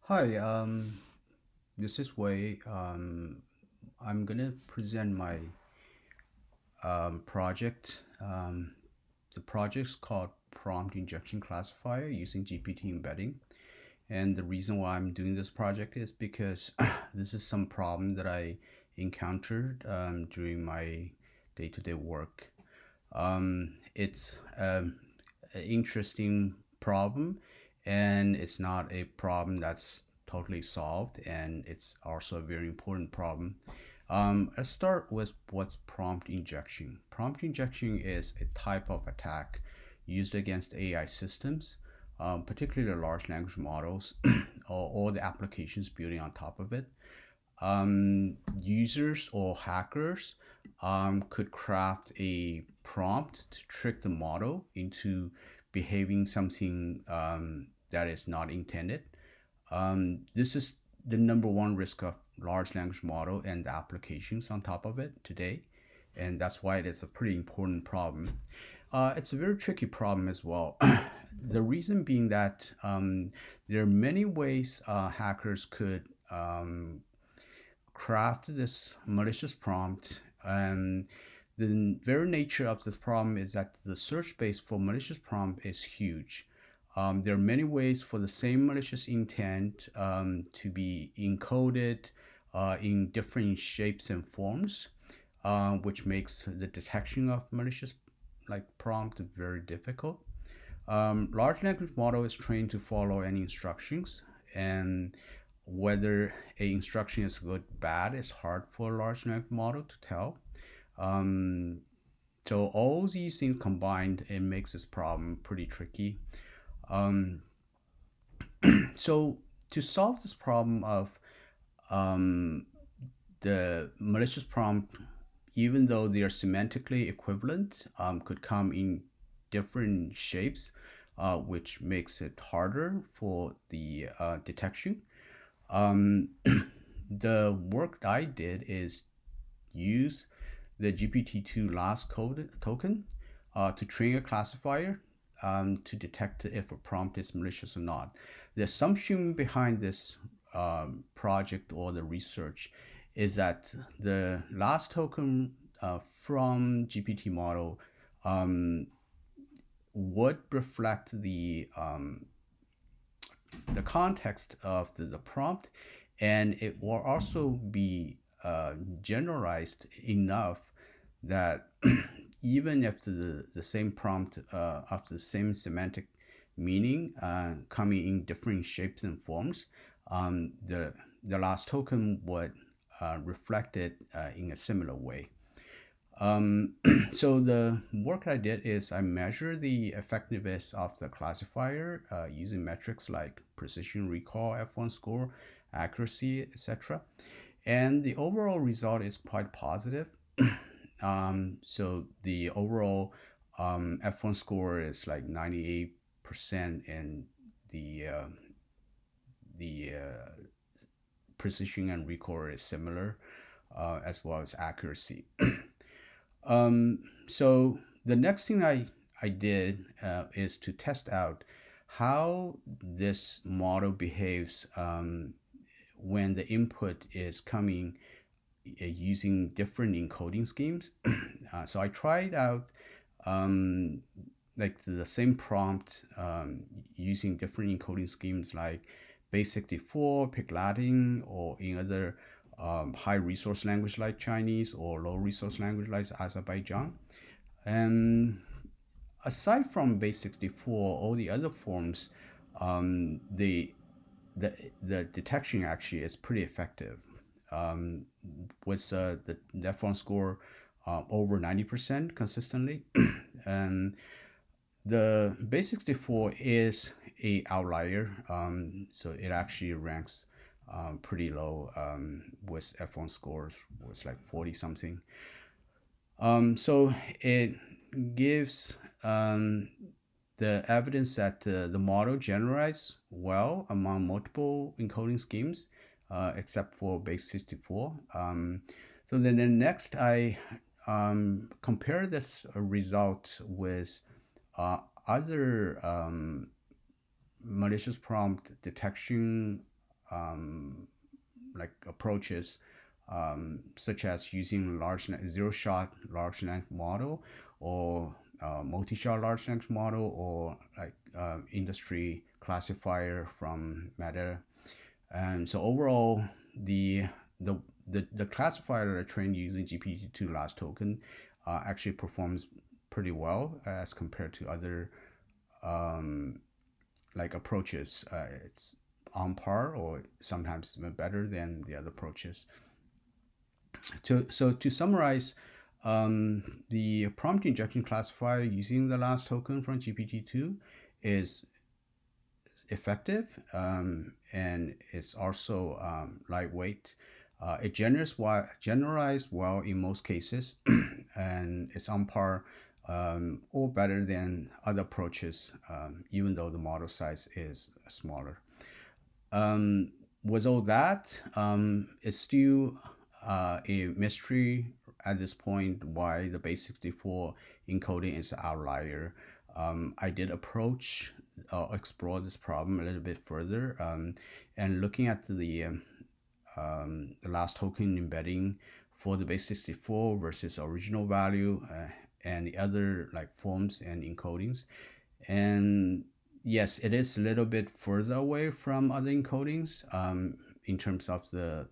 Hi, this is Wei. I'm gonna present my project. The project's called Prompt Injection Classifier using GPT embedding. And the reason why I'm doing this project is because this is some problem that I encountered during my day-to-day work. It's an interesting problem, and it's not a problem that's totally solved, and it's also a very important problem. Let's start with what's prompt injection. Prompt injection is a type of attack used against AI systems, particularly the large language models or the applications building on top of it. Users or hackers could craft a prompt to trick the model into behaving something that is not intended. This is the number one risk of large language model and the applications on top of it today, and that's why it is a pretty important problem. It's a very tricky problem as well. The reason being that there are many ways hackers could craft this malicious prompt. And the very nature of this problem is that the search space for malicious prompt is huge. There are many ways for the same malicious intent to be encoded in different shapes and forms, which makes the detection of malicious prompt very difficult. Large language model is trained to follow any instructions, and whether a instruction is good bad is hard for a large language model to tell. Um, so all these things combined, it makes this problem pretty tricky. Um, so to solve this problem of um, the malicious prompt, even though they are semantically equivalent, could come in different shapes, which makes it harder for the detection. Um, the work I did is use the GPT-2 last code token to train a classifier to detect if a prompt is malicious or not. The assumption behind this project or the research is that the last token from GPT model would reflect the context of the prompt, and it will also be generalized enough that even if the same prompt of the same semantic meaning coming in different shapes and forms, the last token would reflect it in a similar way. Um, so the work I did is I measure the effectiveness of the classifier using metrics like precision recall, F1 score, accuracy, etc. And the overall result is quite positive. So the overall F1 score is like 98%, and the precision and recall is similar, as well as accuracy. So the next thing I did is to test out how this model behaves when the input is coming using different encoding schemes. So I tried out like the same prompt using different encoding schemes like base64, Pig Latin, or in other high resource language like Chinese or low resource language like Azerbaijan. And aside from base64, all the other forms, um, the, the detection actually is pretty effective. Um, with the F1 score over 90% consistently. And the base 64 is a outlier, so it actually ranks pretty low with F1 scores was like 40 something. So it gives the evidence that the model generalizes well among multiple encoding schemes, except for base 64. So then the next I compare this result with other malicious prompt detection like approaches, such as using zero shot large length model, or multi-shot large length model, or like industry classifier from Meta. And so overall, the the the classifier that I trained using GPT-2 last token actually performs pretty well as compared to other um, like approaches. It's on par or sometimes even better than the other approaches. To summarize, the prompt injection classifier using the last token from GPT-2 is effective, and it's also lightweight. It generalized well in most cases, and it's on par or better than other approaches, even though the model size is smaller. Um, with all that, it's still a mystery at this point why the base 64 encoding is an outlier. I did explore this problem a little bit further, and looking at the last token embedding for the base 64 versus original value, and the other like forms and encodings. And yes, it is a little bit further away from other encodings, in terms of the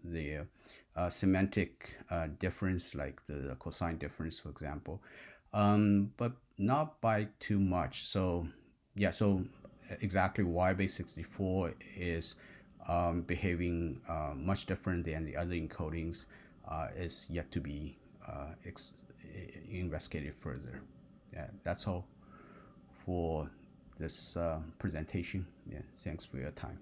semantic difference, like the cosine difference, for example, but not by too much. So yeah, so exactly why base 64 is behaving much different than the other encodings is yet to be investigated further. Yeah, that's all for this presentation. Yeah, thanks for your time.